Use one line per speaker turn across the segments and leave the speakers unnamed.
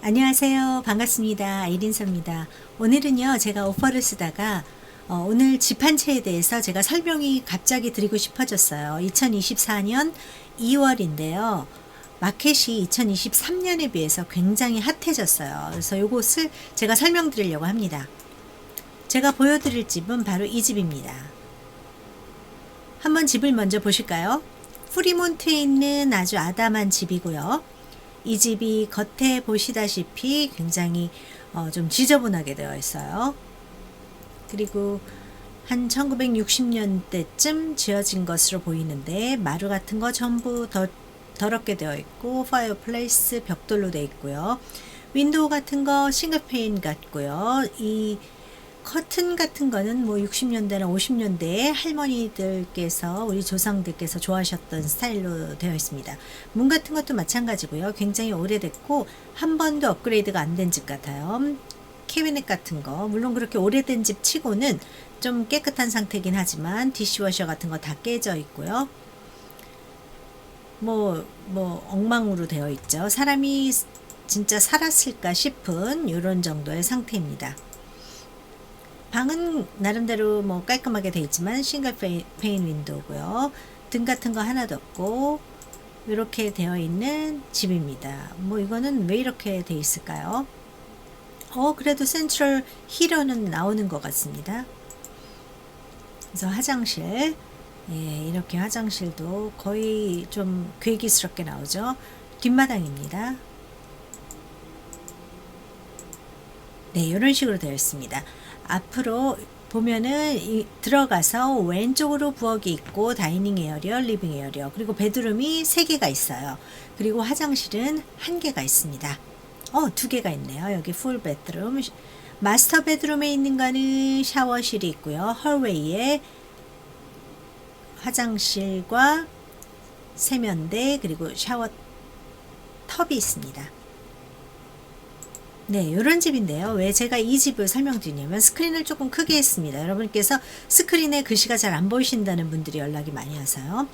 안녕하세요. 반갑습니다. 아이린서입니다. 오늘은요, 제가 오퍼를 쓰다가 오늘 집 한 채에 대해서 제가 설명이 갑자기 드리고 싶어졌어요. 2024년 2월인데요. 마켓이 2023년에 비해서 굉장히 핫해졌어요. 그래서 이것을 제가 설명드리려고 합니다. 제가 보여드릴 집은 바로 이 집입니다. 한번 집을 먼저 보실까요? 프리몬트에 있는 아주 아담한 집이고요. 이 집이 겉에 보시다시피 굉장히 좀 지저분하게 되어 있어요. 그리고 한 1960년대쯤 지어진 것으로 보이는데 마루 같은 거 전부 더럽게 되어 있고 파이어플레이스 벽돌로 되어 있고요. 윈도우 같은 거 싱글페인 같고요. 이 커튼 같은 거는 뭐 60년대나 50년대에 할머니들께서 우리 조상들께서 좋아하셨던 스타일로 되어 있습니다. 문 같은 것도 마찬가지고요. 굉장히 오래됐고 한 번도 업그레이드가 안 된 집 같아요. 캐비넷 같은 거 물론 그렇게 오래된 집 치고는 좀 깨끗한 상태긴 하지만 디시워셔 같은 거 다 깨져 있고요. 뭐 엉망으로 되어 있죠. 사람이 진짜 살았을까 싶은 이런 정도의 상태입니다. 방은 나름대로 뭐 깔끔하게 되어 있지만 싱글 페인 윈도우고요. 등 같은 거 하나도 없고 이렇게 되어 있는 집입니다. 뭐 이거는 왜 이렇게 되어 있을까요? 그래도 센트럴 히터는 나오는 것 같습니다. 그래서 화장실, 이렇게 화장실도 거의 좀 괴기스럽게 나오죠. 뒷마당입니다. 네, 이런 식으로 되어 있습니다. 앞으로 보면은 들어가서 왼쪽으로 부엌이 있고 다이닝 에어리어, 리빙 에어리어, 그리고 베드룸이 3개가 있어요. 그리고 화장실은 1개가 있습니다. 2개가 있네요. 여기 풀 베드룸. 마스터 베드룸에 있는 거는 샤워실이 있고요. 헐웨이에 화장실과 세면대 그리고 샤워 텁이 있습니다. 네, 이런 집인데요. 왜 제가 이 집을 설명드리냐면 스크린을 조금 크게 했습니다. 여러분께서 스크린에 글씨가 잘 안 보이신다는 분들이 연락이 많이 와서요.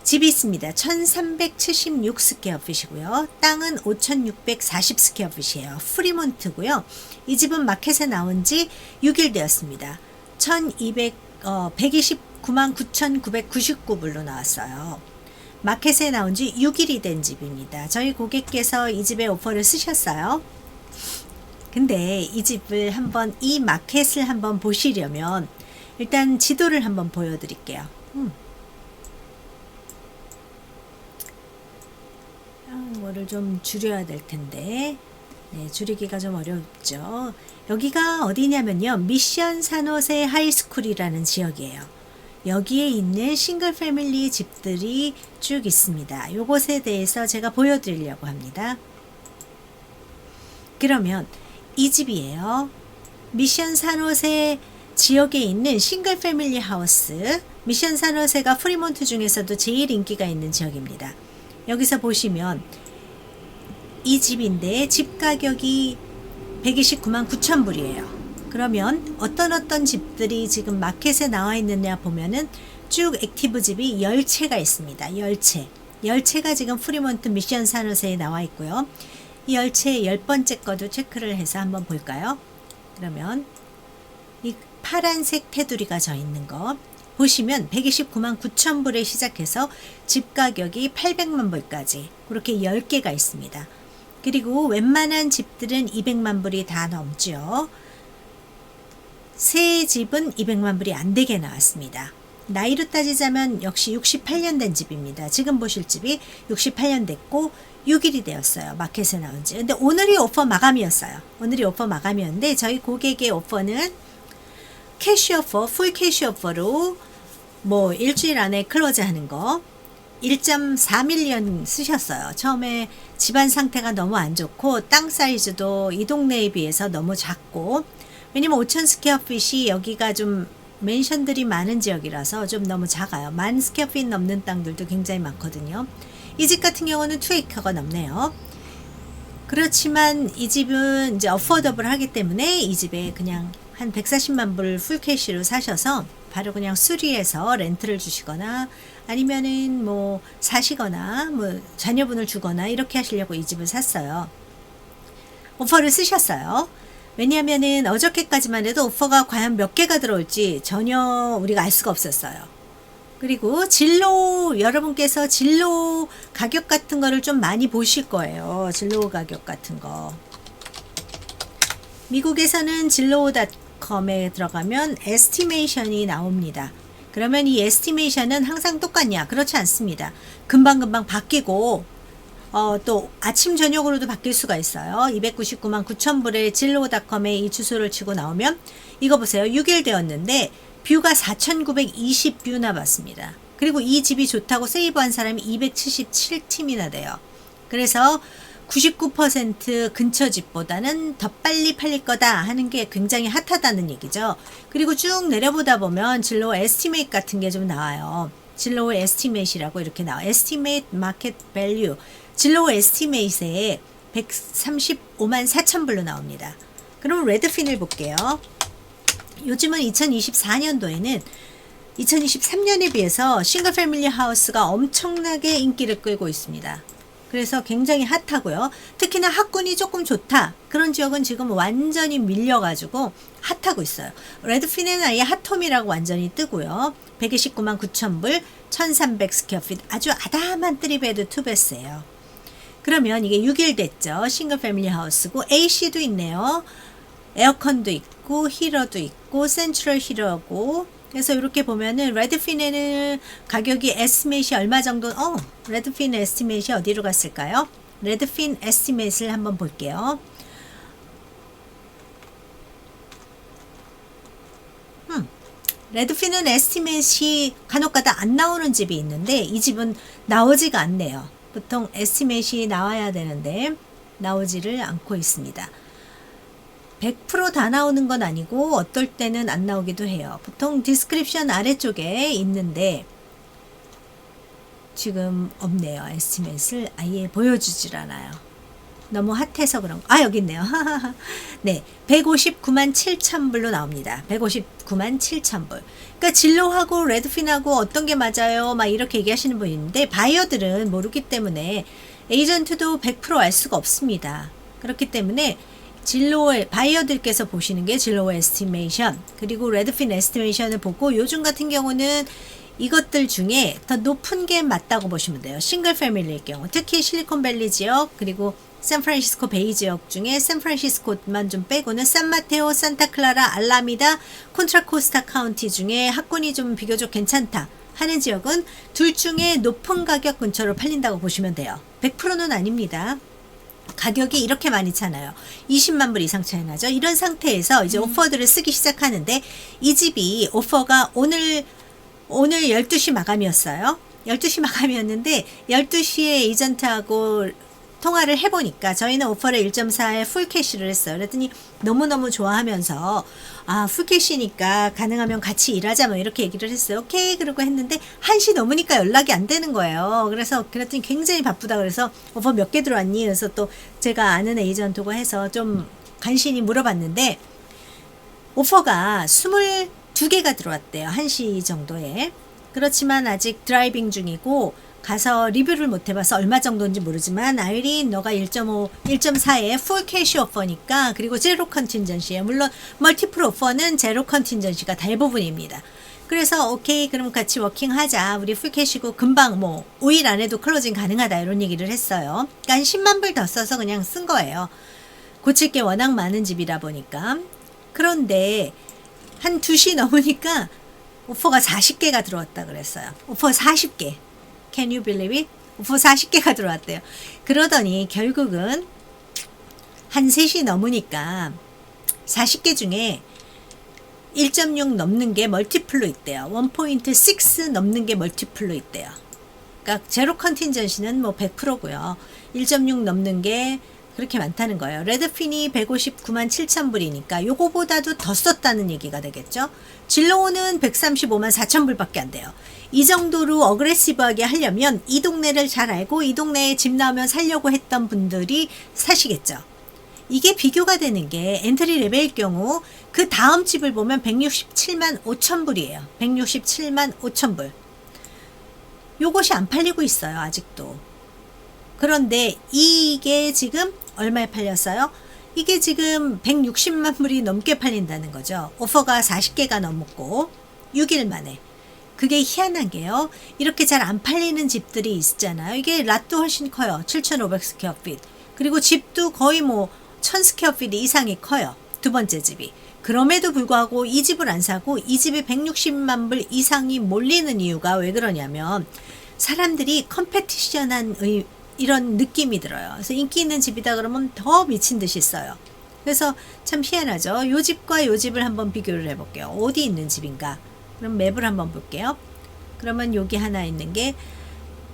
집이 있습니다. 1376 스퀘어핏이고요. 땅은 5640 스퀘어핏이에요. 프리몬트고요. 이 집은 마켓에 나온 지 6일 되었습니다. 129만 9,999불로 나왔어요. 마켓에 나온 지 6일이 된 집입니다. 저희 고객께서 이 집에 오퍼를 쓰셨어요. 근데 이 집을 이 마켓을 한번 보시려면 일단 지도를 한번 보여드릴게요. 이거를 좀 줄여야 될 텐데, 네, 줄이기가 좀 어렵죠. 여기가 어디냐면요, 미션 산호세 하이스쿨이라는 지역이에요. 여기에 있는 싱글 패밀리 집들이 쭉 있습니다. 요것에 대해서 제가 보여드리려고 합니다. 그러면 이 집이에요. 미션 산호세 지역에 있는 싱글 패밀리 하우스. 미션 산호세가 프리몬트 중에서도 제일 인기가 있는 지역입니다. 여기서 보시면 이 집인데 집 가격이 129만 9천 불이에요. 그러면 어떤 집들이 지금 마켓에 나와 있느냐 보면은 쭉 액티브 집이 10채가 있습니다. 10채. 10채가 지금 프리몬트 미션 산호세에 나와 있고요. 이 10채 10번째 거도 체크를 해서 한번 볼까요? 그러면 이 파란색 테두리가 져 있는 거 보시면 129만 9천 불에 시작해서 집 가격이 800만 불까지 그렇게 10개가 있습니다. 그리고 웬만한 집들은 200만 불이 다 넘죠. 새 집은 200만 불이 안 되게 나왔습니다. 나이로 따지자면 역시 68년 된 집입니다. 지금 보실 집이 68년 됐고 6일이 되었어요. 마켓에 나온 지. 근데 오늘이 오퍼 마감이었어요. 오늘이 오퍼 마감이었는데 저희 고객의 오퍼는 캐시 오퍼, 풀 캐시 오퍼로 뭐 일주일 안에 클로즈 하는 거 1.4밀리언 쓰셨어요. 처음에 집안 상태가 너무 안 좋고 땅 사이즈도 이 동네에 비해서 너무 작고, 왜냐면 5,000 스퀘어핏이 여기가 좀 맨션들이 많은 지역이라서 좀 너무 작아요. 10,000 스퀘어핏 넘는 땅들도 굉장히 많거든요. 이 집 같은 경우는 2에이커가 넘네요. 그렇지만 이 집은 이제 어포더블 하기 때문에 이 집에 그냥 한 140만 불 풀캐시로 사셔서 바로 그냥 수리해서 렌트를 주시거나 아니면은 뭐 사시거나 뭐 자녀분을 주거나 이렇게 하시려고 이 집을 샀어요. 오퍼를 쓰셨어요. 왜냐하면은 어저께까지만 해도 오퍼가 과연 몇 개가 들어올지 전혀 우리가 알 수가 없었어요. 그리고 진로, 여러분께서 진로 가격 같은 거를 좀 많이 보실 거예요. 진로 가격 같은 거. 미국에서는 진로닷컴에 들어가면 에스티메이션이 나옵니다. 그러면 이 에스티메이션은 항상 똑같냐? 그렇지 않습니다. 금방금방 바뀌고 또 아침 저녁으로도 바뀔 수가 있어요. 299만 9천 불의 진로닷컴에 이 주소를 치고 나오면 이거 보세요. 6일 되었는데 뷰가 4,920뷰 나왔습니다. 그리고 이 집이 좋다고 세이브한 사람이 277팀이나 돼요. 그래서 99% 근처 집보다는 더 빨리 팔릴 거다 하는 게 굉장히 핫하다는 얘기죠. 그리고 쭉 내려보다 보면 진로 에스티메이트 같은 게 좀 나와요. 진로 에스티메이트라고 이렇게 나와. 에스티메이트 마켓 밸류. 진로 에스티메이트에 135만 4천 불로 나옵니다. 그럼 레드핀을 볼게요. 요즘은 2024년도에는 2023년에 비해서 싱글 패밀리 하우스가 엄청나게 인기를 끌고 있습니다. 그래서 굉장히 핫하고요. 특히나 학군이 조금 좋다. 그런 지역은 지금 완전히 밀려가지고 핫하고 있어요. 레드핀은 아예 핫홈이라고 완전히 뜨고요. 129만 9천 불, 1300 스퀘어핏. 아주 아담한 3베드 2베스예요. 그러면 이게 6일 됐죠. 싱글 패밀리 하우스고 AC도 있네요. 에어컨도 있고 히러도 있고 센트럴 히러고. 그래서 이렇게 보면은 레드핀에는 가격이 에스티메이트 얼마 정도 레드핀 에스티메이트 어디로 갔을까요? 레드핀 에스티메이트를 한번 볼게요. 레드핀은 에스티메이트 간혹가다 안 나오는 집이 있는데 이 집은 나오지가 않네요. 보통 에스티메이트 나와야 되는데 나오지를 않고 있습니다. 100% 다 나오는 건 아니고 어떨 때는 안 나오기도 해요. 보통 디스크립션 아래쪽에 있는데 지금 없네요. 에스티메이트를 아예 보여주질 않아요. 너무 핫해서 그런 거. 여기 있네요. 네, 159만 7천 불로 나옵니다. 159만 7천 불. 그러니까 진로하고 레드핀하고 어떤 게 맞아요? 막 이렇게 얘기하시는 분이 있는데 바이어들은 모르기 때문에 에이전트도 100% 알 수가 없습니다. 그렇기 때문에 진로의 바이어들께서 보시는 게 진로 에스티메이션 그리고 레드핀 에스티메이션을 보고 요즘 같은 경우는 이것들 중에 더 높은 게 맞다고 보시면 돼요. 싱글 패밀리일 경우 특히 실리콘밸리 지역 그리고 샌프란시스코 베이 지역 중에 샌프란시스코만 좀 빼고는 산마테오, 산타클라라, 알라미다, 콘트라코스타 카운티 중에 학군이 좀 비교적 괜찮다 하는 지역은 둘 중에 높은 가격 근처로 팔린다고 보시면 돼요. 100%는 아닙니다. 가격이 이렇게 많이 차나요? 20만 불 이상 차이 나죠. 이런 상태에서 이제 오퍼들을 쓰기 시작하는데 이 집이 오퍼가 오늘 12시 마감이었어요. 12시 마감이었는데 12시에 에이전트하고 통화를 해보니까 저희는 오퍼를 1.4에 풀캐시를 했어요. 그랬더니 너무너무 좋아하면서 풀캐시니까 가능하면 같이 일하자 뭐 이렇게 얘기를 했어요. 오케이 그러고 했는데 1시 넘으니까 연락이 안 되는 거예요. 그랬더니 굉장히 바쁘다 그래서 오퍼 몇 개 들어왔니? 그래서 또 제가 아는 에이전트고 해서 좀 간신히 물어봤는데 오퍼가 22개가 들어왔대요. 1시 정도에. 그렇지만 아직 드라이빙 중이고 가서 리뷰를 못 해봐서 얼마 정도인지 모르지만 아이린 너가 1.5, 1.4에 풀 캐시 오퍼니까 그리고 제로 컨틴전시에 물론 멀티플 오퍼는 제로 컨틴전시가 대부분입니다. 그래서 오케이 그럼 같이 워킹하자. 우리 풀 캐시고 금방 5일 안에도 클로징 가능하다 이런 얘기를 했어요. 그러니까 한 10만 불 더 써서 그냥 쓴 거예요. 고칠 게 워낙 많은 집이라 보니까. 그런데 한 2시 넘으니까 오퍼가 40개가 들어왔다 그랬어요. 오퍼 40개. Can you believe it? 오퍼 40개가 들어왔대요. 그러더니 결국은 한 3시 넘으니까 40개 중에 1.6 넘는 게 멀티플로 있대요. 1.6 넘는 게 멀티플로 있대요. 그러니까 제로 컨틴전시는 100%고요. 1.6 넘는 게 그렇게 많다는 거예요. 레드핀이 159만 7천 불이니까 요거보다도 더 썼다는 얘기가 되겠죠. 진로는 135만 4천 불밖에 안 돼요. 이 정도로 어그레시브하게 하려면 이 동네를 잘 알고 이 동네에 집 나오면 살려고 했던 분들이 사시겠죠. 이게 비교가 되는 게 엔트리 레벨일 경우 그 다음 집을 보면 167만 5천 불이에요. 167만 5천 불. 요것이 안 팔리고 있어요. 아직도. 그런데 이게 지금 얼마에 팔렸어요? 이게 지금 160만 불이 넘게 팔린다는 거죠. 오퍼가 40개가 넘었고 6일 만에. 그게 희한한 게요. 이렇게 잘 안 팔리는 집들이 있잖아요. 이게 랏도 훨씬 커요. 7,500 스퀘어핏. 그리고 집도 거의 뭐 1000 스퀘어핏 이상이 커요. 두 번째 집이. 그럼에도 불구하고 이 집을 안 사고 이 집이 160만 불 이상이 몰리는 이유가 왜 그러냐면 사람들이 컴페티션한 이런 느낌이 들어요. 그래서 인기 있는 집이다 그러면 더 미친 듯이 써요. 그래서 참 희한하죠. 요 집과 요 집을 한번 비교를 해볼게요. 어디 있는 집인가? 그럼 맵을 한번 볼게요. 그러면 여기 하나 있는 게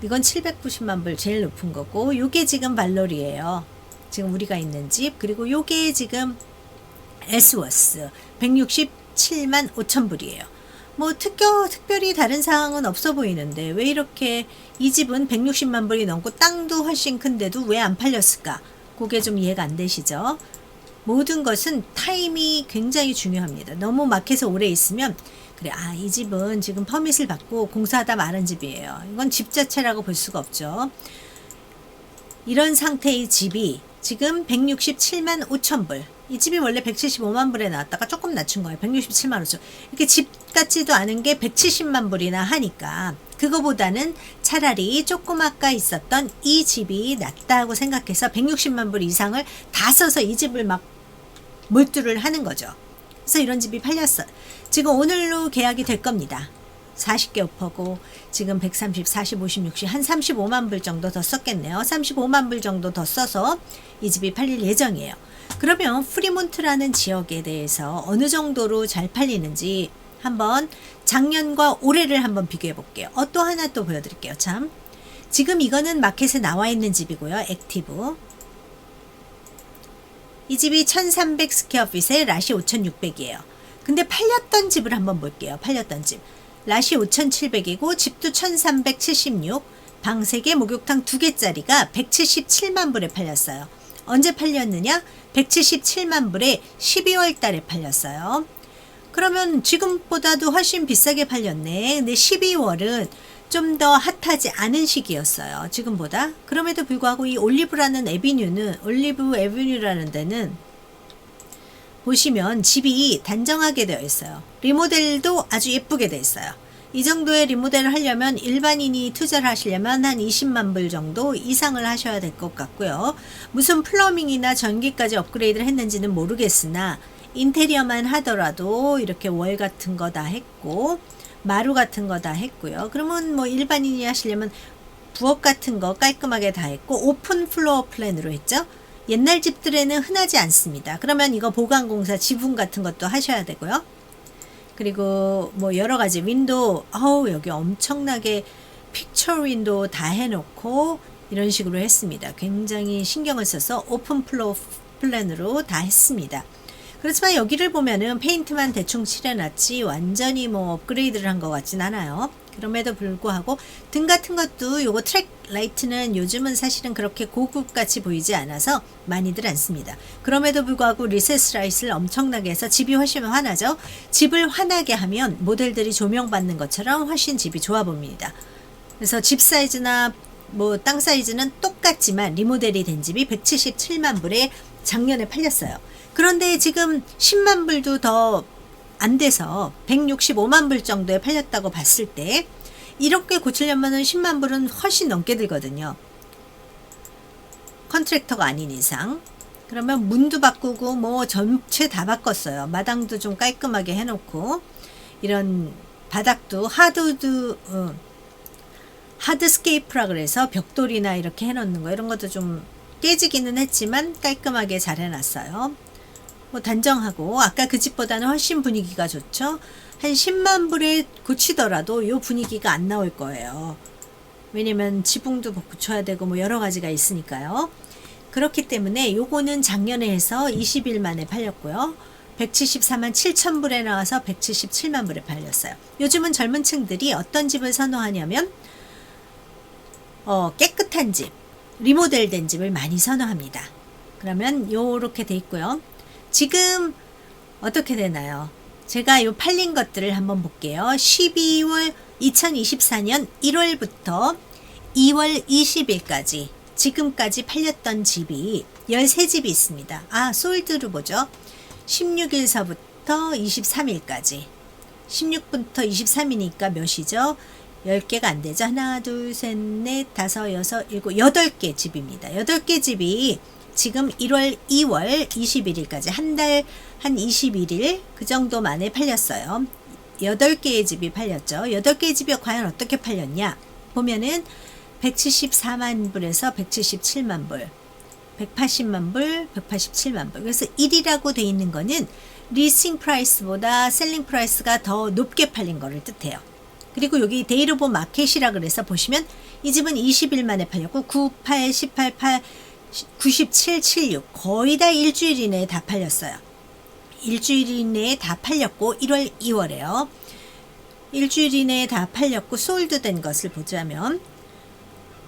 이건 790만 불 제일 높은 거고 요게 지금 발로리예요. 지금 우리가 있는 집. 그리고 요게 지금 에스워스 167만 5천 불이에요. 뭐 특별히 다른 사항은 없어 보이는데 왜 이렇게 이 집은 160만 불이 넘고 땅도 훨씬 큰데도 왜 안 팔렸을까? 그게 좀 이해가 안 되시죠? 모든 것은 타임이 굉장히 중요합니다. 너무 마켓에 오래 있으면 그래, 이 집은 지금 퍼밋을 받고 공사하다 마른 집이에요. 이건 집 자체라고 볼 수가 없죠. 이런 상태의 집이 지금 167만 5천 불. 이 집이 원래 175만 불에 나왔다가 조금 낮춘 거예요. 167만 5천. 이렇게 집 같지도 않은 게 170만 불이나 하니까 그거보다는 차라리 조금 아까 있었던 이 집이 낫다고 생각해서 160만 불 이상을 다 써서 이 집을 막 몰두를 하는 거죠. 그래서 이런 집이 팔렸어요. 지금 오늘로 계약이 될 겁니다. 40개 오퍼고 지금 130, 40, 50, 60 한 35만 불 정도 더 썼겠네요. 35만 불 정도 더 써서 이 집이 팔릴 예정이에요. 그러면 프리몬트라는 지역에 대해서 어느 정도로 잘 팔리는지 한번 작년과 올해를 한번 비교해 볼게요. 또 하나 또 보여드릴게요. 참 지금 이거는 마켓에 나와 있는 집이고요. 액티브 이 집이 1300 스퀘어핏에 랏이 5600이에요. 근데 팔렸던 집을 한번 볼게요. 팔렸던 집 랏이 5700이고 집도 1376 방 3개 목욕탕 2개짜리가 177만 불에 팔렸어요. 언제 팔렸느냐? 177만 불에 12월 달에 팔렸어요. 그러면 지금보다도 훨씬 비싸게 팔렸네. 근데 12월은 좀 더 핫하지 않은 시기였어요. 지금보다. 그럼에도 불구하고 이 올리브 애비뉴라는 데는 보시면 집이 단정하게 되어 있어요. 리모델도 아주 예쁘게 되어 있어요. 이 정도의 리모델을 하려면 일반인이 투자를 하시려면 한 20만 불 정도 이상을 하셔야 될 것 같고요. 무슨 플러밍이나 전기까지 업그레이드를 했는지는 모르겠으나 인테리어만 하더라도 이렇게 월 같은 거 다 했고 마루 같은 거 다 했고요. 그러면 뭐 일반인이 하시려면 부엌 같은 거 깔끔하게 다 했고 오픈 플로어 플랜으로 했죠. 옛날 집들에는 흔하지 않습니다. 그러면 이거 보강공사 지붕 같은 것도 하셔야 되고요. 그리고 뭐 여러 가지 윈도우, 여기 엄청나게 픽처 윈도우 다 해놓고 이런 식으로 했습니다. 굉장히 신경을 써서 오픈 플로어 플랜으로 다 했습니다. 그렇지만 여기를 보면은 페인트만 대충 칠해놨지 완전히 뭐 업그레이드를 한 것 같진 않아요. 그럼에도 불구하고 등 같은 것도 요거 트랙 라이트는 요즘은 사실은 그렇게 고급같이 보이지 않아서 많이들 안 씁니다. 그럼에도 불구하고 리세스 라이트를 엄청나게 해서 집이 훨씬 환하죠. 집을 환하게 하면 모델들이 조명받는 것처럼 훨씬 집이 좋아 보입니다. 그래서 집 사이즈나 뭐 땅 사이즈는 똑같지만 리모델이 된 집이 177만 불에 작년에 팔렸어요. 그런데 지금 10만 불도 더 안 돼서 165만 불 정도에 팔렸다고 봤을 때 이렇게 고치려면 10만 불은 훨씬 넘게 들거든요. 컨트랙터가 아닌 이상. 그러면 문도 바꾸고 뭐 전체 다 바꿨어요. 마당도 좀 깔끔하게 해놓고 이런 바닥도 하드스케이프라 그래서 벽돌이나 이렇게 해놓는 거 이런 것도 좀 깨지기는 했지만 깔끔하게 잘 해놨어요. 뭐 단정하고 아까 그 집보다는 훨씬 분위기가 좋죠. 한 10만 불에 고치더라도 요 분위기가 안 나올 거예요. 왜냐면 지붕도 고쳐야 되고 뭐 여러 가지가 있으니까요. 그렇기 때문에 요거는 작년에 해서 20일 만에 팔렸고요. 174만 7천 불에 나와서 177만 불에 팔렸어요. 요즘은 젊은 층들이 어떤 집을 선호하냐면 깨끗한 집, 리모델 된 집을 많이 선호합니다. 그러면 요렇게 돼 있고요. 지금 어떻게 되나요? 제가 요 팔린 것들을 한번 볼게요. 2024년 1월부터 2월 20일까지 지금까지 팔렸던 집이 13집이 있습니다. 솔드로 보죠. 16일서부터 23일까지. 16부터 23이니까 몇이죠? 10개가 안 되죠. 하나, 둘, 셋, 넷, 다섯, 여섯, 일곱, 8개 집입니다. 8개 집이 지금 1월, 2월 21일까지 한 달 한 21일 그 정도 만에 팔렸어요. 8개의 집이 팔렸죠. 8개의 집이 과연 어떻게 팔렸냐? 보면은 174만 불에서 177만 불, 180만 불, 187만 불. 그래서 1이라고 돼 있는 거는 리싱 프라이스보다 셀링 프라이스가 더 높게 팔린 거를 뜻해요. 그리고 여기 데이 오브 마켓이라 그래서 보시면 이 집은 20일 만에 팔렸고 9, 8, 18, 8, 97, 76 거의 다 일주일 이내에 다 팔렸어요. 일주일 이내에 다 팔렸고 1월, 2월에요. 일주일 이내에 다 팔렸고 솔드된 것을 보자면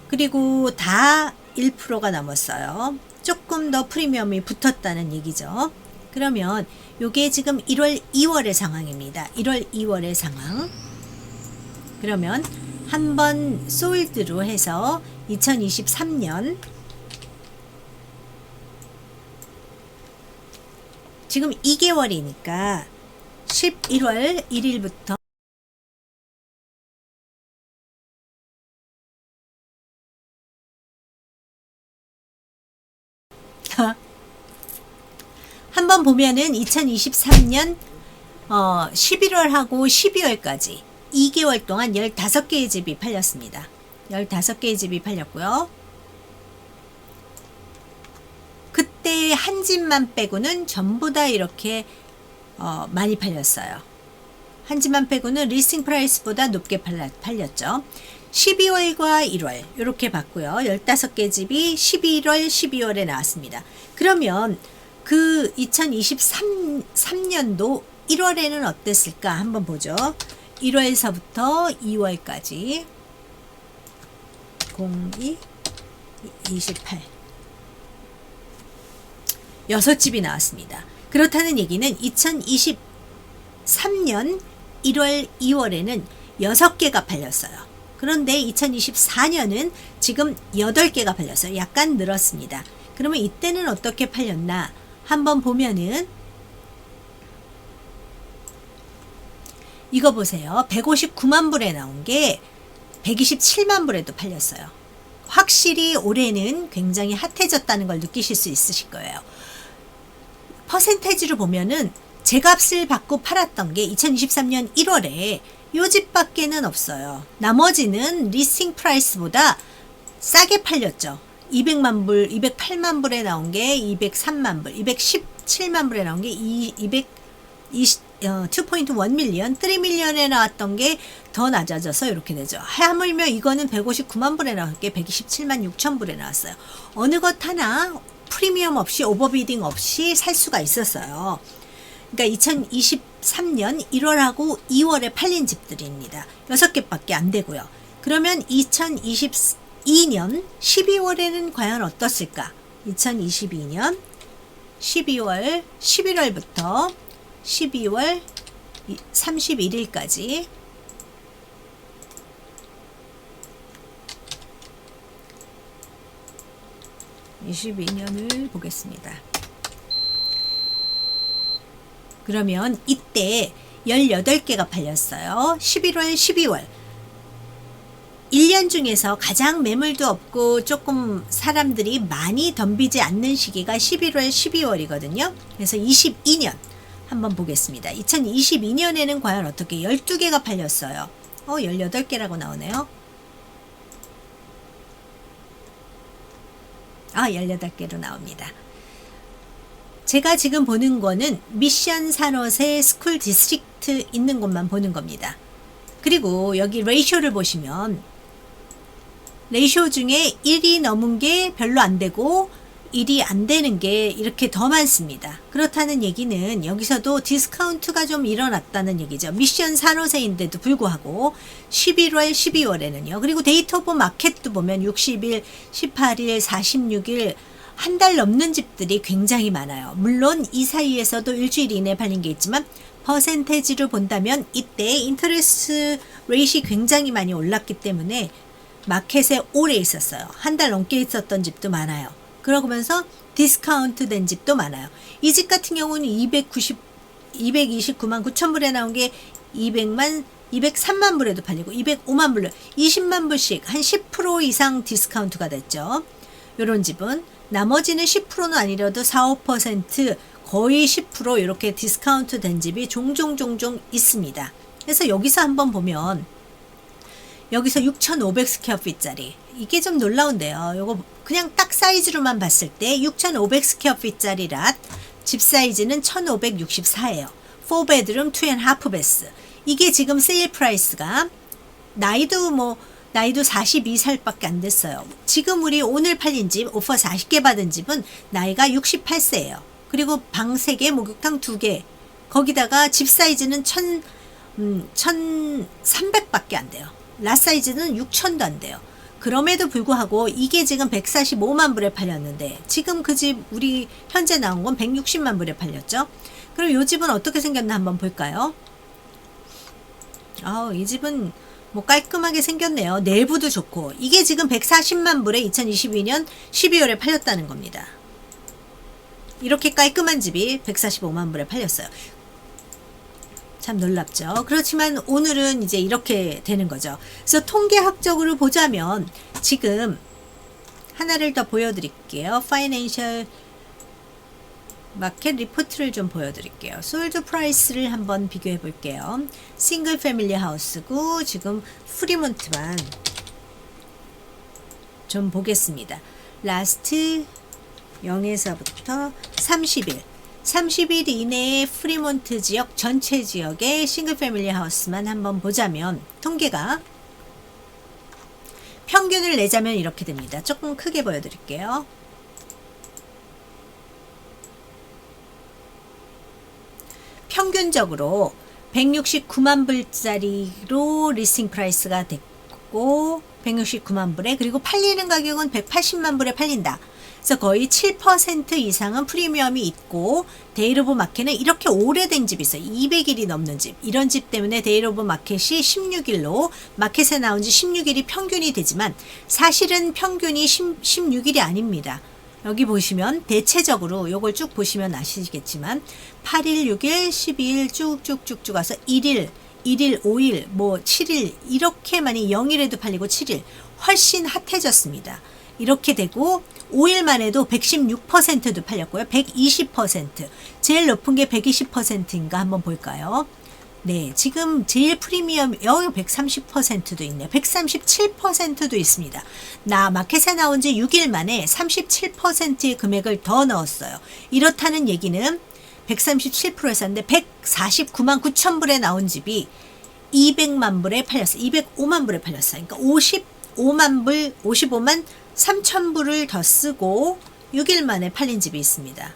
그리고 다 1%가 넘었어요. 조금 더 프리미엄이 붙었다는 얘기죠. 그러면 요게 지금 1월, 2월의 상황입니다. 1월, 2월의 상황. 그러면 한번 솔드로 해서 2023년 지금 2개월이니까 11월 1일부터 한번 보면은 2023년 11월하고 12월까지 2개월 동안 15개의 집이 팔렸습니다. 15개의 집이 팔렸고요. 그때 한 집만 빼고는 전부 다 이렇게 많이 팔렸어요. 한 집만 빼고는 리스팅 프라이스보다 높게 팔렸죠. 12월과 1월 이렇게 봤고요. 15개 집이 11월, 12월에 나왔습니다. 그러면 그 2023년도 1월에는 어땠을까 한번 보죠. 1월에서부터 2월까지 02, 28 6집이 나왔습니다. 그렇다는 얘기는 2023년 1월, 2월에는 6개가 팔렸어요. 그런데 2024년은 지금 8개가 팔렸어요. 약간 늘었습니다. 그러면 이때는 어떻게 팔렸나 한번 보면은 이거 보세요. 159만 불에 나온 게 127만 불에도 팔렸어요. 확실히 올해는 굉장히 핫해졌다는 걸 느끼실 수 있으실 거예요. 퍼센테이지로 보면은 제값을 받고 팔았던 게 2023년 1월에 요 집밖에는 없어요. 나머지는 리싱 프라이스보다 싸게 팔렸죠. 200만 불, 208만 불에 나온 게 203만 불, 217만 불에 나온 게 2.1 밀리언, 3 밀리언에 나왔던 게 더 낮아져서 이렇게 되죠. 하물며 이거는 159만 불에 나온 게 127만 6천 불에 나왔어요. 어느 것 하나 프리미엄 없이 오버비딩 없이 살 수가 있었어요. 그러니까 2023년 1월하고 2월에 팔린 집들입니다. 6개밖에 안 되고요. 그러면 2022년 12월에는 과연 어떻을까? 2022년 12월 11월부터 12월 31일까지 22년을 보겠습니다. 그러면 이때 18개가 팔렸어요. 11월, 12월. 1년 중에서 가장 매물도 없고 조금 사람들이 많이 덤비지 않는 시기가 11월, 12월이거든요. 그래서 22년 한번 보겠습니다. 2022년에는 과연 어떻게 12개가 팔렸어요. 18개라고 나오네요. 18개로 나옵니다. 제가 지금 보는 거는 미션 산호세 스쿨 디스트릭트 있는 곳만 보는 겁니다. 그리고 여기 레이쇼를 보시면 레이쇼 중에 1이 넘은 게 별로 안 되고 1이 안 되는 게 이렇게 더 많습니다. 그렇다는 얘기는 여기서도 디스카운트가 좀 일어났다는 얘기죠. 미션 산호세인데도 불구하고 11월, 12월에는요. 그리고 데이터 오브 마켓도 보면 60일, 18일, 46일 한 달 넘는 집들이 굉장히 많아요. 물론 이 사이에서도 일주일 이내에 팔린 게 있지만 퍼센테이지로 본다면 이때 인터레스트 레이트이 굉장히 많이 올랐기 때문에 마켓에 오래 있었어요. 한 달 넘게 있었던 집도 많아요. 그러면서 디스카운트 된 집도 많아요. 이 집 같은 경우는 229만 9천 불에 나온 게 203만 불에도 팔리고 205만 불, 20만 불씩 한 10% 이상 디스카운트가 됐죠. 요런 집은 나머지는 10%는 아니라도 4, 5% 거의 10% 이렇게 디스카운트 된 집이 종종 있습니다. 그래서 여기서 한번 보면 여기서 6,500 스퀘어핏짜리 이게 좀 놀라운데요. 요거 그냥 딱 사이즈로만 봤을 때 6,500 스퀘어핏짜리 랏 집 사이즈는 1,564예요. 4베드룸 2.5 베스. 이게 지금 세일 프라이스가 나이도 42살밖에 안 됐어요. 지금 우리 오늘 팔린 집 오퍼 40개 받은 집은 나이가 68세예요. 그리고 방 3개, 목욕탕 2개. 거기다가 집 사이즈는 1,300밖에 안 돼요. 라 사이즈는 6,000도 안 돼요. 그럼에도 불구하고 이게 지금 145만 불에 팔렸는데 지금 그 집 우리 현재 나온 건 160만 불에 팔렸죠. 그럼 이 집은 어떻게 생겼나 한번 볼까요? 이 집은 뭐 깔끔하게 생겼네요. 내부도 좋고 이게 지금 140만 불에 2022년 12월에 팔렸다는 겁니다. 이렇게 깔끔한 집이 145만 불에 팔렸어요. 참 놀랍죠. 그렇지만 오늘은 이제 이렇게 되는 거죠. 그래서 통계학적으로 보자면 지금 하나를 더 보여드릴게요. 파이낸셜 마켓 리포트를 좀 보여드릴게요. 솔드 프라이스를 한번 비교해 볼게요. 싱글 패밀리 하우스고 지금 프리몬트만 좀 보겠습니다. 라스트 0에서부터 30일 이내에 프리몬트 지역 전체 지역의 싱글 패밀리 하우스만 한번 보자면 통계가 평균을 내자면 이렇게 됩니다. 조금 크게 보여드릴게요. 평균적으로 169만 불짜리로 리스팅 프라이스가 됐고 169만 불에 그리고 팔리는 가격은 180만 불에 팔린다. 그래서 거의 7% 이상은 프리미엄이 있고 데일 오브 마켓은 이렇게 오래된 집이 있어요. 200일이 넘는 집. 이런 집 때문에 데일 오브 마켓이 16일로 마켓에 나온 지 16일이 평균이 되지만 사실은 평균이 16일이 아닙니다. 여기 보시면 대체적으로 요걸 쭉 보시면 아시겠지만 8일, 6일, 12일 쭉쭉쭉쭉 와서 1일, 5일, 7일 이렇게 많이 0일에도 팔리고 7일 훨씬 핫해졌습니다. 이렇게 되고 5일만 해도 116%도 팔렸고요. 120% 제일 높은 게 120%인가 한번 볼까요? 네, 지금 제일 프리미엄 여기 130%도 있네요. 137%도 있습니다. 마켓에 나온 지 6일 만에 37%의 금액을 더 넣었어요. 이렇다는 얘기는 137%에서 한데 149만 9천 불에 나온 집이 200만 불에 팔렸어요. 205만 불에 팔렸어요. 그러니까 55만 3천 불을 더 쓰고 6일 만에 팔린 집이 있습니다.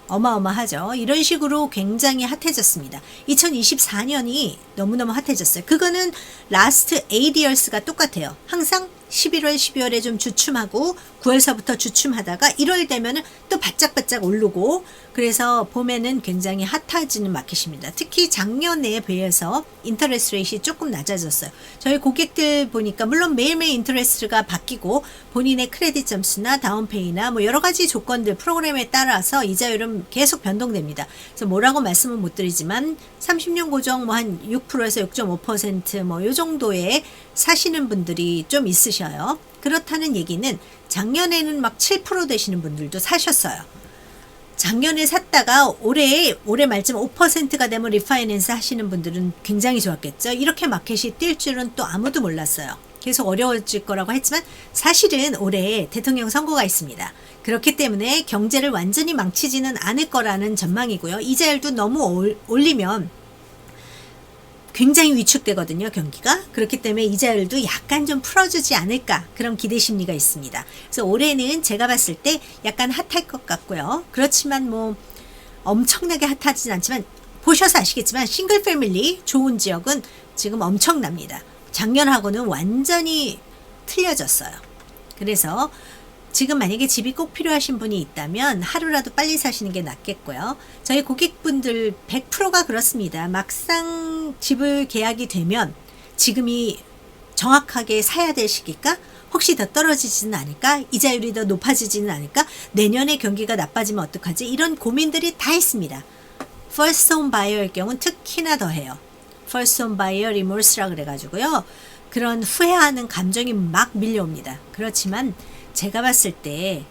어마어마하죠. 이런 식으로 굉장히 핫해졌습니다. 2024년이 너무너무 핫해졌어요. 그거는 라스트 8years가 똑같아요. 항상 11월, 12월에 좀 주춤하고 9월서부터 주춤하다가 1월 되면은 또 바짝바짝 오르고 그래서 봄에는 굉장히 핫해지는 마켓입니다. 특히 작년에 비해서 인터레스트 레이트이 조금 낮아졌어요. 저희 고객들 보니까 물론 매일매일 인터레스트가 바뀌고 본인의 크레딧 점수나 다운페이나 여러 가지 조건들 프로그램에 따라서 이자율은 계속 변동됩니다. 그래서 뭐라고 말씀은 못 드리지만 30년 고정 한 6%에서 6.5% 요 정도에 사시는 분들이 좀 있으셔요. 그렇다는 얘기는 작년에는 막 7% 되시는 분들도 사셨어요. 작년에 샀다가 올해 말쯤 5%가 되면 리파이낸스 하시는 분들은 굉장히 좋았겠죠. 이렇게 마켓이 뛸 줄은 또 아무도 몰랐어요. 계속 어려워질 거라고 했지만 사실은 올해 대통령 선거가 있습니다. 그렇기 때문에 경제를 완전히 망치지는 않을 거라는 전망이고요. 이자율도 너무 올리면 굉장히 위축되거든요, 경기가. 그렇기 때문에 이자율도 약간 좀 풀어주지 않을까 그런 기대 심리가 있습니다. 그래서 올해는 제가 봤을 때 약간 핫할 것 같고요. 그렇지만 엄청나게 핫하진 않지만 보셔서 아시겠지만 싱글 패밀리 좋은 지역은 지금 엄청납니다. 작년하고는 완전히 틀려졌어요. 그래서 지금 만약에 집이 꼭 필요하신 분이 있다면 하루라도 빨리 사시는 게 낫겠고요. 저희 고객분들 100%가 그렇습니다. 막상 집을 계약이 되면 지금이 정확하게 사야 될 시기일까? 혹시 더 떨어지지는 않을까? 이자율이 더 높아지지는 않을까? 내년에 경기가 나빠지면 어떡하지? 이런 고민들이 다 있습니다. First home buyer의 경우는 특히나 더해요. First home buyer remorse라 그래가지고요. 그런 후회하는 감정이 막 밀려옵니다. 그렇지만 제가 봤을 때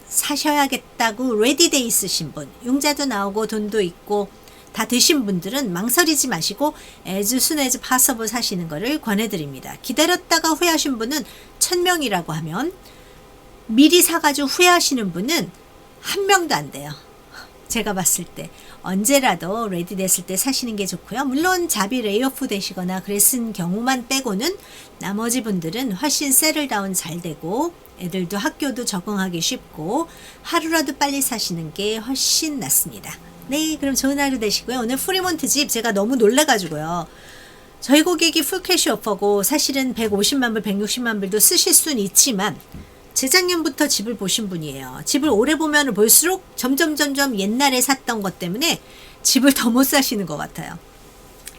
사셔야겠다고 레디 돼 있으신 분, 융자도 나오고 돈도 있고 다 되신 분들은 망설이지 마시고 as soon as possible 사시는 거를 권해드립니다. 기다렸다가 후회하신 분은 1000명이라고 하면 미리 사가지고 후회하시는 분은 한 명도 안 돼요. 제가 봤을 때 언제라도 레디 됐을 때 사시는 게 좋고요. 물론 잡이 레이오프 되시거나 그랬은 경우만 빼고는 나머지 분들은 훨씬 세틀다운 잘 되고 애들도 학교도 적응하기 쉽고 하루라도 빨리 사시는 게 훨씬 낫습니다. 네, 그럼 좋은 하루 되시고요. 오늘 프리몬트 집 제가 너무 놀래가지고요. 저희 고객이 풀캐시 오퍼고 사실은 150만 불, 160만 불도 쓰실 수는 있지만 재작년부터 집을 보신 분이에요. 집을 오래 보면 볼수록 점점 옛날에 샀던 것 때문에 집을 더 못 사시는 것 같아요.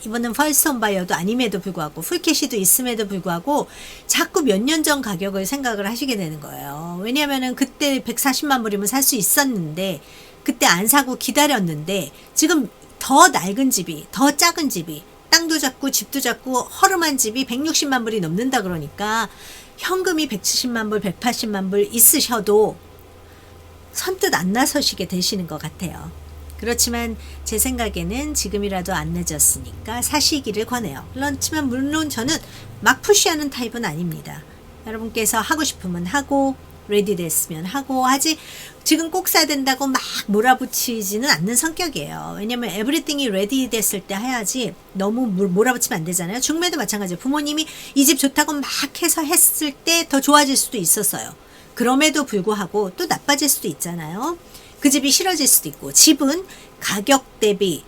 이번은 퍼스트 홈 바이어도 아님에도 불구하고 풀캐시도 있음에도 불구하고 자꾸 몇 년 전 가격을 생각을 하시게 되는 거예요. 왜냐하면 그때 140만 불이면 살 수 있었는데 그때 안 사고 기다렸는데 지금 더 낡은 집이, 더 작은 집이, 땅도 작고 집도 작고 허름한 집이 160만 불이 넘는다 그러니까 현금이 170만 불, 180만 불 있으셔도 선뜻 안 나서시게 되시는 것 같아요. 그렇지만 제 생각에는 지금이라도 안 늦었으니까 사시기를 권해요. 그렇지만 물론 저는 막 푸시하는 타입은 아닙니다. 여러분께서 하고 싶으면 하고 레디 됐으면 하고 하지 지금 꼭 사야 된다고 막 몰아붙이지는 않는 성격이에요. 왜냐면 에브리띵이 레디 됐을 때 해야지 너무 몰아붙이면 안 되잖아요. 중매도 마찬가지예요. 부모님이 이 집 좋다고 막 해서 했을 때 더 좋아질 수도 있었어요. 그럼에도 불구하고 또 나빠질 수도 있잖아요. 그 집이 싫어질 수도 있고 집은 가격 대비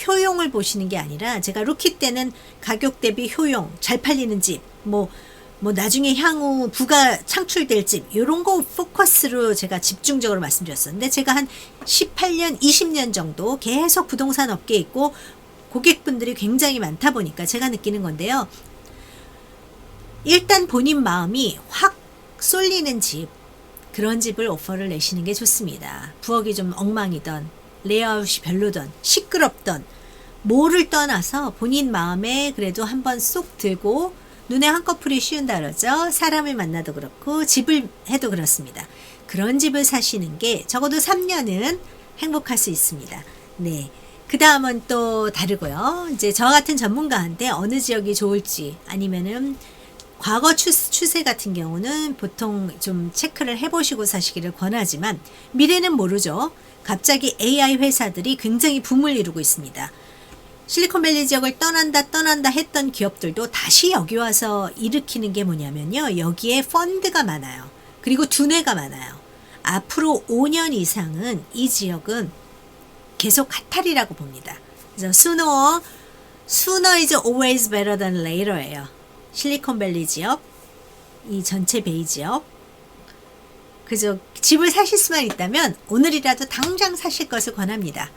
효용을 보시는 게 아니라 제가 루키 때는 가격 대비 효용 잘 팔리는 집 뭐 나중에 향후 부가 창출될 집 이런 거 포커스로 제가 집중적으로 말씀드렸었는데 제가 한 18년 20년 정도 계속 부동산 업계에 있고 고객분들이 굉장히 많다 보니까 제가 느끼는 건데요. 일단 본인 마음이 확 쏠리는 집 그런 집을 오퍼를 내시는 게 좋습니다. 부엌이 좀 엉망이던 레이아웃이 별로던 시끄럽던 뭐를 떠나서 본인 마음에 그래도 한번 쏙 들고 눈에 한꺼풀이 씌운다 그러죠. 사람을 만나도 그렇고 집을 해도 그렇습니다. 그런 집을 사시는 게 적어도 3년은 행복할 수 있습니다. 네. 그 다음은 또 다르고요. 이제 저 같은 전문가한테 어느 지역이 좋을지 아니면은 과거 추세 같은 경우는 보통 좀 체크를 해보시고 사시기를 권하지만 미래는 모르죠. 갑자기 AI 회사들이 굉장히 붐을 이루고 있습니다. 실리콘밸리 지역을 떠난다 했던 기업들도 다시 여기 와서 일으키는 게 뭐냐면요. 여기에 펀드가 많아요. 그리고 두뇌가 많아요. 앞으로 5년 이상은 이 지역은 계속 핫탈이라고 봅니다. 그래서 sooner is always better than later예요. 실리콘밸리 지역, 이 전체 베이 지역. 그래서 집을 사실 수만 있다면 오늘이라도 당장 사실 것을 권합니다.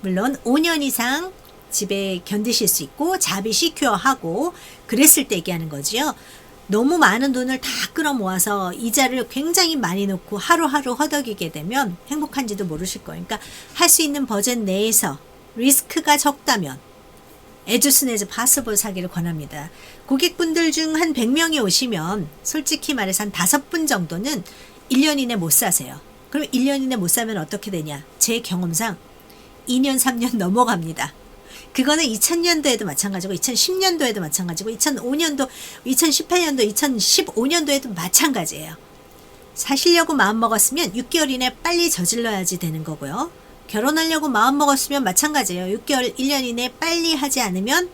물론 5년 이상 집에 견디실 수 있고 잡이 시큐어하고 그랬을 때 얘기하는 거지요. 너무 많은 돈을 다 끌어모아서 이자를 굉장히 많이 놓고 하루하루 허덕이게 되면 행복한지도 모르실 거예요. 그러니까 할 수 있는 버젯 내에서 리스크가 적다면 as soon as possible 사기를 권합니다. 고객분들 중 한 100명이 오시면 솔직히 말해서 한 5분 정도는 1년 이내 못 사세요. 그럼 1년 이내 못 사면 어떻게 되냐? 제 경험상 2년 3년 넘어갑니다. 그거는 2000년도에도 마찬가지고 2010년도에도 마찬가지고 2005년도, 2018년도, 2015년도에도 마찬가지예요. 사시려고 마음먹었으면 6개월 이내 빨리 저질러야지 되는 거고요. 결혼하려고 마음먹었으면 마찬가지예요. 6개월, 1년 이내 빨리 하지 않으면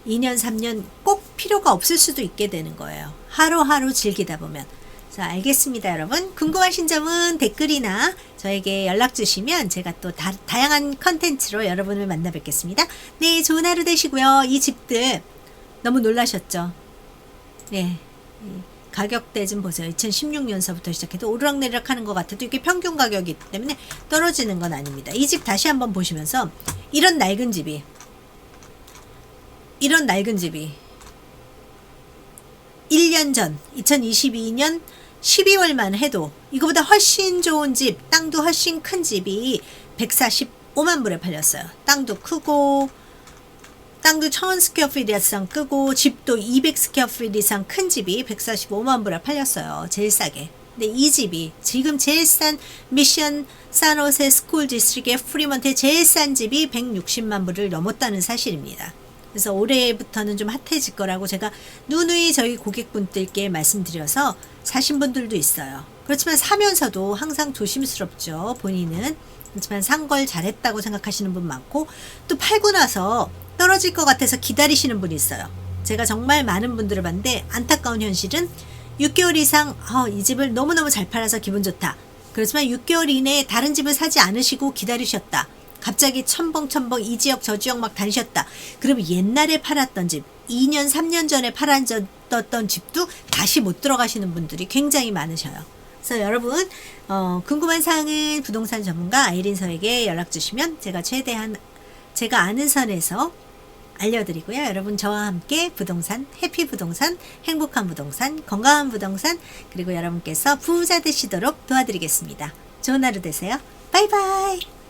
2년, 3년 꼭 필요가 없을 수도 있게 되는 거예요. 하루하루 즐기다 보면. 자, 알겠습니다, 여러분. 궁금하신 점은 댓글이나 저에게 연락 주시면 제가 또 다양한 컨텐츠로 여러분을 만나 뵙겠습니다. 네, 좋은 하루 되시고요. 이 집들 너무 놀라셨죠? 네. 가격대 좀 보세요. 2016년서부터 시작해도 오르락내리락 하는 것 같아도 이게 평균 가격이기 때문에 떨어지는 건 아닙니다. 이 집 다시 한번 보시면서 이런 낡은 집이 1년 전 2022년 12월만 해도 이거보다 훨씬 좋은 집, 땅도 훨씬 큰 집이 145만 불에 팔렸어요. 땅도 크고 땅도 1000스퀘어핏 이상 크고 집도 200스퀘어핏 이상 큰 집이 145만 불에 팔렸어요. 제일 싸게. 근데 이 집이 지금 제일 싼 미션 산호세 스쿨 디스트릭의 프리먼트의 제일 싼 집이 160만 불을 넘었다는 사실입니다. 그래서 올해부터는 좀 핫해질 거라고 제가 누누이 저희 고객분들께 말씀드려서 사신 분들도 있어요. 그렇지만 사면서도 항상 조심스럽죠. 본인은. 그렇지만 산 걸 잘했다고 생각하시는 분 많고 또 팔고 나서 떨어질 것 같아서 기다리시는 분이 있어요. 제가 정말 많은 분들을 봤는데 안타까운 현실은 6개월 이상 이 집을 너무너무 잘 팔아서 기분 좋다. 그렇지만 6개월 이내에 다른 집을 사지 않으시고 기다리셨다. 갑자기 첨벙첨벙 이 지역 저 지역 막 다니셨다. 그럼 옛날에 팔았던 집 2년 3년 전에 팔았던 집도 다시 못 들어가시는 분들이 굉장히 많으셔요. 그래서 여러분 궁금한 사항은 부동산 전문가 아이린 서에게 연락 주시면 제가 최대한 제가 아는 선에서 알려드리고요. 여러분 저와 함께 부동산, 해피 부동산, 행복한 부동산, 건강한 부동산 그리고 여러분께서 부자 되시도록 도와드리겠습니다. 좋은 하루 되세요. 바이바이.